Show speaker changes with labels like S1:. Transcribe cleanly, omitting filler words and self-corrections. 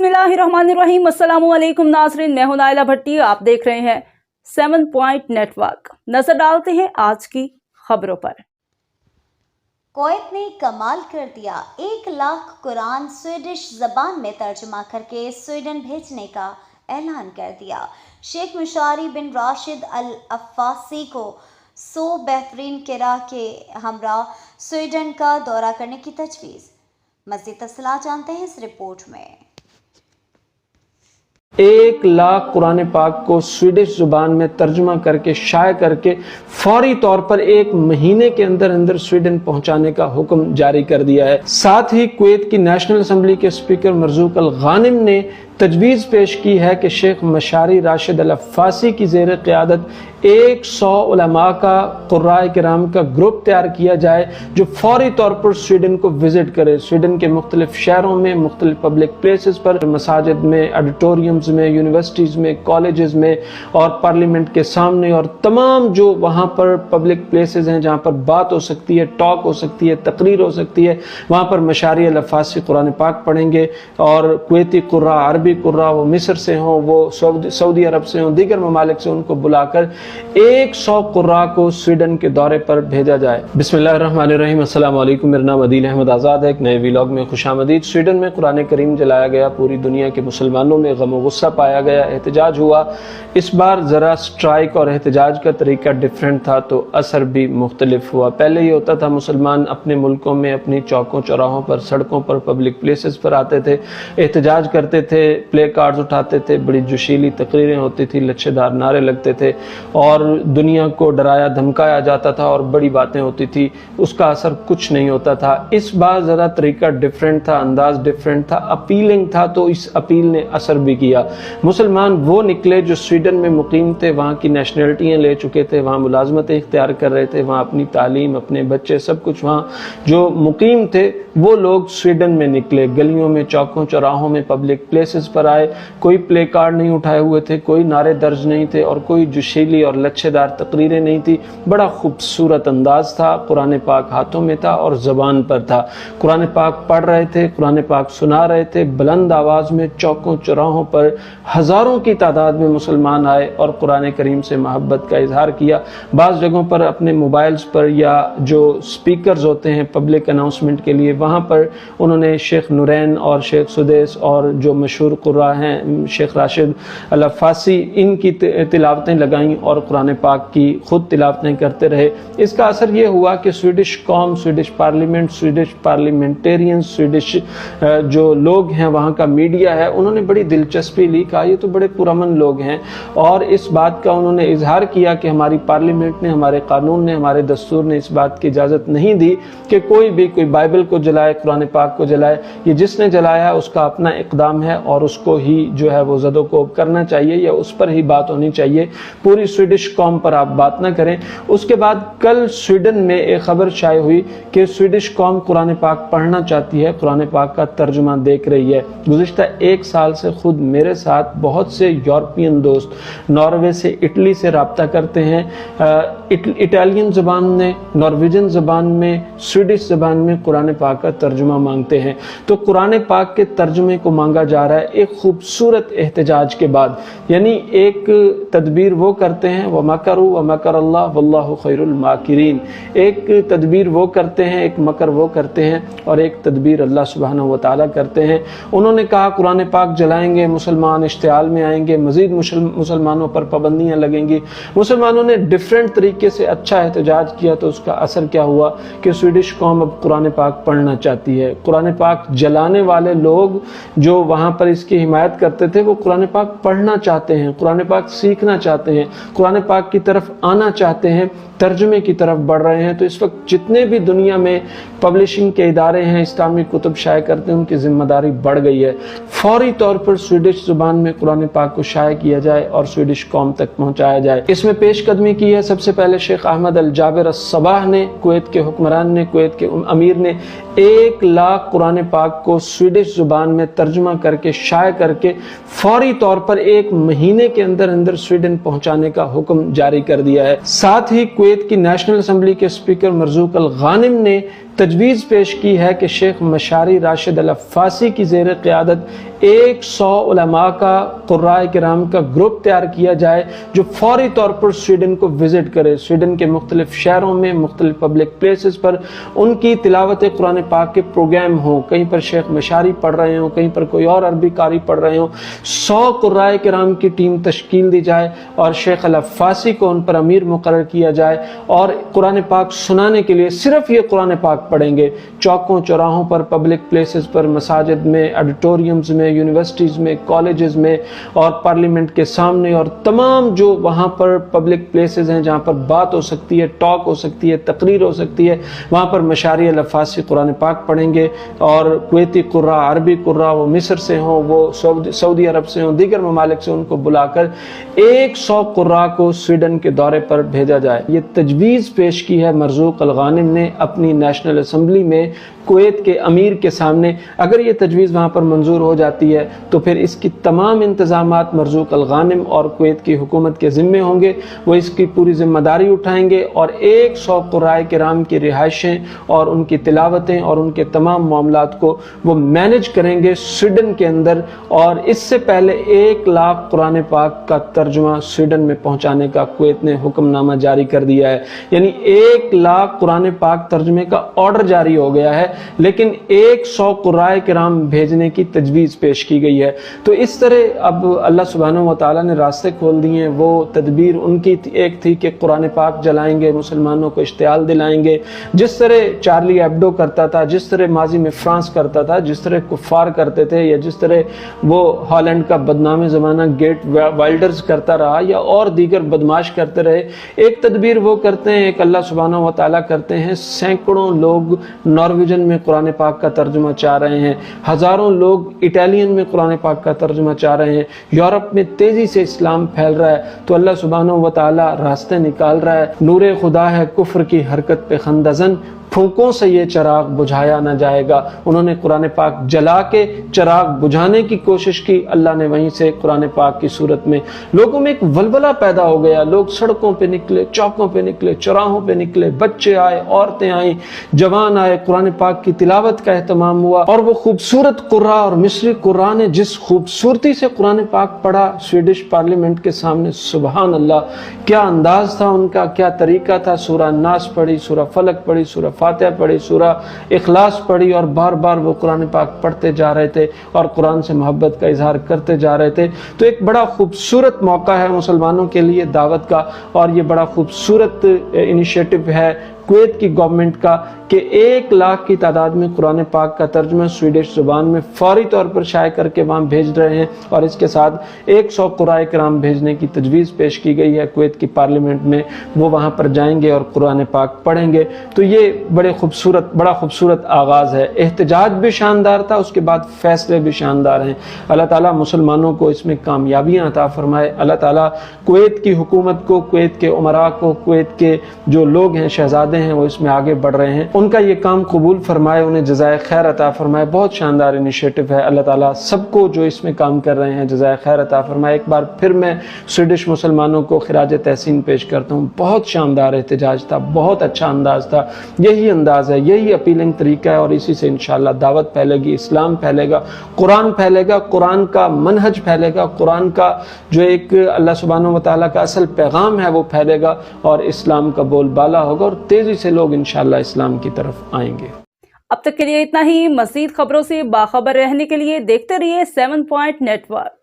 S1: बिस्मिल्लाहिर्रहमानिर्रहीम। अस्सलामुअलैकुम नाज़रीन, मैं हूं नाइला भट्टी। आप देख रहे हैं 7 पॉइंट नेटवर्क। नजर डालते हैं आज की खबरों पर।
S2: कुवैत ने कमाल कर दिया, 1 लाख कुरान स्वीडिश ज़बान में तर्जुमा करके स्वीडन भेजने का ऐलान कर दिया। शेख मशारी बिन राशिद अल अफ़ासी को 100 बेहतरीन किरा के हमरा स्वीडन का दौरा करने की तजवीज़। मज़ीद तफ़सीलात जानते हैं इस रिपोर्ट में।
S3: 1 लाख कुरान पाक को स्वीडिश जुबान में तर्जुमा करके शाये करके फौरी तौर पर 1 महीने के अंदर अंदर स्वीडन पहुंचाने का हुक्म जारी कर दिया है। साथ ही कुवैत की नेशनल असम्बली के स्पीकर मरज़ूक अल गानिम ने तजवीज़ पेश की है कि शेख मशारी राशिद अल अफ़ासी की ज़ेर क़यादत 100 उलमा का क़ुर्राए किराम का ग्रुप तैयार किया जाए जो फौरी तौर पर स्वीडन को विज़िट करे। स्वीडन के मुख्तलिफ शहरों में, मुख्तलिफ पब्लिक प्लेसेस पर, मसाजिद में, ऑडिटोरियम्स में, यूनिवर्सिटीज़ में, कॉलेजेस में और पार्लियामेंट के सामने और तमाम जो वहाँ पर पब्लिक प्लेसेस हैं जहाँ पर बात हो सकती है, टॉक हो सकती है, तकरीर हो सकती है, वहाँ पर मशारी अल अफ़ासी कुरान पाक पढ़ेंगे। और कुवैती कुर्रा, अरबी कुर्रा, वो मिस्र से हों, वो सऊदी अरब से हों, दीगर ममालिक से, उनको बुलाकर 100 कुर्रा को स्वीडन के दौरे पर भेजा जाए। बिस्मिल्लाहिर्रहमानिर्रहीम। अस्सलाम वालेकुम। मेरा नाम अदील अहमद आज़ाद है। एक नए व्लॉग में खुशामदीद। स्वीडन में कुरान करीम जलाया गया, पूरी दुनिया के मुसलमानों में गम और गुस्सा पाया गया, एहतजाज हुआ। इस बार ज़रा स्ट्राइक और एहतजाज का तरीका डिफरेंट था तो असर भी मुख्तलिफ हुआ। पहले ये होता था मुसलमान अपने मुल्कों में अपनी चौकों चौराहों पर, सड़कों पर, पब्लिक प्लेसेस पर आते थे, एहतजाज करते थे, प्ले कार्ड्स उठाते थे, बड़ी जोशीली तकरीरें होती थी, लच्छेदार नारे लगते थे और दुनिया को डराया धमकाया जाता था और बड़ी बातें होती थी। उसका असर कुछ नहीं होता था। इस बार ज़रा तरीका डिफरेंट था, अंदाज डिफरेंट था, अपीलिंग था, तो इस अपील ने असर भी किया। मुसलमान वो निकले जो स्वीडन में मुकीम थे, वहाँ की नेशनलिटियाँ ले चुके थे, वहाँ मुलाजमतें इख्तियार कर रहे थे, वहाँ अपनी तालीम, अपने बच्चे, सब कुछ वहाँ जो मुकीम थे वो लोग स्वीडन में निकले। गलियों में, चौकों चौराहों में, पब्लिक प्लेसेस पर आए। कोई प्ले कार्ड नहीं उठाए हुए थे, कोई नारे दर्ज नहीं थे और कोई जोशीली और लच्छेदार तकरीरें नहीं थी। बड़ा खूबसूरत अंदाज था, कुरान पाक हाथों में था और ज़बान पर था। कुरान पाक पढ़ रहे थे, कुरान पाक सुना रहे थे। बुलंद आवाज़ में चौकों चौराहों पर हज़ारों की तादाद में मुसलमान आए और कुरान करीम से मोहब्बत का इजहार किया। बाज़ जगहों पर अपने मोबाइल्स पर या जो स्पीकर्स होते हैं पब्लिक अनाउंसमेंट के लिए, वहाँ पर उन्होंने शेख नूरैन और शेख सुदेस और जो मशहूर कुर्रा हैं शेख राशिद अल अफ़ासी, इनकी तिलावतें लगाईं और कुरान पाक की खुद तिलावतें करते रहे। इसका असर ये हुआ कि स्वीडिश कौम, Swedish parliament, Swedish parliamentarians, Swedish जो लोग हैं, वहाँ का मीडिया है, उन्होंने बड़ी दिलचस्पी ली। कहा ये तो बड़े पुरअमन लोग हैं और इस बात का उन्होंने इजहार किया कि हमारी पार्लियामेंट ने, हमारे कानून ने, हमारे दस्तूर ने इस बात की इजाज़त नहीं दी कि कोई भी कोई बाइबल को जलाए, कुरान पाक को जलाए। ये जिसने जलाया है उसका अपना इक़दाम है और उसको ही जो है वो ज़दोकोब करना चाहिए या उस पर ही बात होनी चाहिए। पूरी स्वीडिश कौम पर आप बात ना करें। उसके बाद कल स्वीडन में एक खबर शाये हुई कि स्वीडिश कौम कुरान पाक पढ़ना चाहती है, कुरान पाक का तर्जुमा देख रही है। गुज़िश्ता 1 साल से खुद मेरे साथ बहुत से यूरोपियन दोस्त नॉर्वे से, इटली से रब्ता करते हैं। इटालियन ज़बान में, नॉर्वेजन ज़बान में, स्वीडिश ज़बान में कुरान पाक का तर्जुमा मांगते हैं। तो कुरान पाक के तर्जुमे को मांगा जा रहा है एक खूबसूरत एहतजाज के बाद। यानी एक तदबीर वो करते हैं, व मकरू व मकर अल्लाह वल्लाहु खैरुल माकिरीन। एक तदबीर वो करते हैं, एक मकर वो करते हैं और एक तदबीर अल्लाह सुब्हानहू व तआला करते हैं। उन्होंने कहा कुरान पाक जलाएंगे, मुसलमान इश्तिआल में आएंगे, मज़ीद मुसलमानों पर पाबंदियाँ लगेंगी। मुसलमानों ने डिफरेंट तरीके से अच्छा एहतजाज किया तो उसका असर क्या हुआ कि स्वीडिश कौम अब कुरान पाक पढ़ना चाहती है। कुरान पाक जलाने वाले लोग जो वहाँ पर इसकी हिमायत करते थे वो कुरान पाक पढ़ना चाहते हैं, कुरान पाक सीखना चाहते हैं, कुरान पाक की तरफ आना चाहते हैं, तर्जुमे की तरफ बढ़ रहे हैं। तो इस वक्त जितने भी दुनिया में पब्लिशिंग के इदारे हैं, इस्लामी कुतुब शाये करते हैं, उनकी जिम्मेदारी बढ़ गई है। फौरी तौर पर स्वीडिश जुबान में कुरान पाक को शाये किया जाए और स्वीडिश कौम तक पहुँचाया जाए। इसमें पेशकदमी की है सबसे पहले शेख अहमद अल जाबिर अस्सबाह ने, कुवैत के हुक्मरान ने, कुवैत के अमीर ने 1 लाख कुरान पाक को स्वीडिश जुबान में तर्जुमा करके शाये करके फौरी तौर पर 1 महीने के अंदर अंदर स्वीडन पहुँचाने का हुक्म जारी कर दिया है। साथ ही कुवैत की नेशनल असम्बली के स्पीकर मरज़ूक अल गानिम ने تجویز پیش کی ہے کہ شیخ مشاری راشد العفاسی کی زیر قیادت 100 علماء کا قرائے کرام کا گروپ تیار کیا جائے جو فوری طور پر سویڈن کو وزٹ کرے، سویڈن کے مختلف شہروں میں مختلف پبلک پلیسز پر ان کی تلاوت قرآن پاک کے پروگرام ہوں، کہیں پر شیخ مشاری پڑھ رہے ہوں، کہیں پر کوئی اور عربی قاری پڑھ رہے ہوں، 100 قرائے کرام کی ٹیم تشکیل دی جائے اور شیخ العفاسی کو ان پر امیر مقرر کیا جائے اور قرآن پاک سنانے کے لیے صرف یہ قرآن پاک پڑھیں گے، چوکوں چوراہوں پر، پبلک پلیسز پر، مساجد میں، آڈیٹوریمز میں، یونیورسٹیز میں، کالجز میں اور پارلیمنٹ کے سامنے اور تمام جو وہاں پر پبلک پلیسز ہیں جہاں پر بات ہو سکتی ہے، ٹاک ہو سکتی ہے، تقریر ہو سکتی ہے، وہاں پر مشاری العفاسی قرآن پاک پڑھیں گے اور کویتی قراء، عربی قراء، وہ مصر سے ہوں، وہ سعودی عرب سے ہوں، دیگر ممالک سے ان کو بلا کر 100 قراء کو سویڈن کے دورے پر بھیجا جائے۔ یہ تجویز پیش کی ہے مرزوق الغانم نے اپنی نیشنل اسمبلی میں کویت کے امیر کے سامنے۔ اگر یہ تجویز وہاں پر منظور ہو جاتی ہے تو پھر اس کی تمام انتظامات مرزوق الغانم اور کویت کی حکومت کے ذمے ہوں گے، وہ اس کی پوری ذمہ داری اٹھائیں گے اور 100 قرائے کرام کی رہائشیں اور ان کی تلاوتیں اور ان کے تمام معاملات کو وہ مینج کریں گے سویڈن کے اندر، اور اس سے پہلے 1 لاکھ قرآن پاک کا ترجمہ سویڈن میں پہنچانے کا کویت نے حکم نامہ جاری کر دیا ہے۔ یعنی 1 لاکھ قرآن پاک ترجمے کا آرڈر جاری ہو گیا ہے، لیکن 100 قرائے کرام بھیجنے کی تجویز پیش کی گئی ہے۔ تو اس طرح اب اللہ سبحانہ و تعالیٰ نے راستے کھول دیے ہیں۔ وہ تدبیر ان کی ایک تھی کہ قرآن پاک جلائیں گے، مسلمانوں کو اشتعال دلائیں گے، جس طرح چارلی ایبڈو کرتا تھا، جس طرح ماضی میں فرانس کرتا تھا، جس طرح کفار کرتے تھے، یا جس طرح وہ ہالینڈ کا بدنام زمانہ گیٹ وائلڈرز کرتا رہا یا اور دیگر بدماش کرتے رہے۔ ایک تدبیر وہ کرتے ہیں، ایک اللہ سبحانہ و تعالیٰ کرتے ہیں۔ سینکڑوں لوگ نارویجن میں قرآن پاک کا ترجمہ چاہ رہے ہیں، ہزاروں لوگ اٹالین میں قرآن پاک کا ترجمہ چاہ رہے ہیں، یورپ میں تیزی سے اسلام پھیل رہا ہے، تو اللہ سبحانہ و تعالیٰ راستے نکال رہا ہے۔ نور خدا ہے کفر کی حرکت پہ خندہ زن، پھونکوں سے یہ چراغ بجھایا نہ جائے گا۔ انہوں نے قرآن پاک جلا کے چراغ بجھانے کی کوشش کی، اللہ نے وہیں سے قرآن پاک کی صورت میں لوگوں میں ایک ولولہ پیدا ہو گیا۔ لوگ سڑکوں پہ نکلے، چوکوں پہ نکلے، چوراہوں پہ نکلے، بچے آئے، عورتیں آئیں، جوان آئے، قرآن پاک کی تلاوت کا اہتمام ہوا، اور وہ خوبصورت قراء اور مصری قراء نے جس خوبصورتی سے قرآن پاک پڑھا سویڈش پارلیمنٹ کے سامنے، سبحان اللہ، کیا انداز تھا ان کا، کیا طریقہ تھا۔ سورہ ناس پڑھی، سورہ فلق پڑھی، سورہ فاتحہ پڑھی، سورہ اخلاص پڑھی، اور بار بار وہ قرآن پاک پڑھتے جا رہے تھے اور قرآن سے محبت کا اظہار کرتے جا رہے تھے۔ تو ایک بڑا خوبصورت موقع ہے مسلمانوں کے لیے دعوت کا، اور یہ بڑا خوبصورت انیشیٹو ہے کویت کی گورنمنٹ کا کہ 1 لاکھ کی تعداد میں قرآن پاک کا ترجمہ سویڈش زبان میں فوری طور پر شائع کر کے وہاں بھیج رہے ہیں، اور اس کے ساتھ 100 قرائے کرام بھیجنے کی تجویز پیش کی گئی ہے کویت کی پارلیمنٹ میں۔ وہ وہاں پر جائیں گے اور قرآن پاک پڑھیں گے۔ تو یہ بڑا خوبصورت آغاز ہے۔ احتجاج بھی شاندار تھا، اس کے بعد فیصلے بھی شاندار ہیں۔ اللہ تعالیٰ مسلمانوں کو اس میں کامیابیاں عطا فرمائے۔ اللہ تعالیٰ کویت کی حکومت کو، کویت کے امراء کو، کویت کے جو لوگ ہیں، شہزادے ہیں، وہ اس میں آگے بڑھ رہے ہیں، ان کا یہ کام قبول فرمائے، انہیں جزائے خیر عطا فرمائے۔ بہت شاندار انیشیٹو ہے۔ اللہ تعالیٰ سب کو جو اس میں کام کر رہے ہیں جزائے خیر عطا فرمائے۔ ایک بار پھر میں سویڈش مسلمانوں کو خراج تحسین پیش کرتا ہوں۔ بہت شاندار احتجاج تھا، بہت اچھا انداز تھا۔ یہی انداز ہے، یہی اپیلنگ طریقہ ہے، اور اسی سے انشاءاللہ دعوت پھیلے گی، اسلام پھیلے گا، قرآن پھیلے گا، قرآن کا منہج پھیلے گا، قرآن کا جو ایک اللہ سبحانہ و تعالیٰ کا اصل پیغام ہے وہ پھیلے گا، اور اسلام کا بول بالا ہوگا، اور تیزی سے لوگ انشاءاللہ اسلام کی طرف آئیں گے۔
S1: اب تک کے لیے اتنا ہی۔ مزید خبروں سے باخبر رہنے کے لیے دیکھتے رہیے 7 پوائنٹ نیٹ ورک۔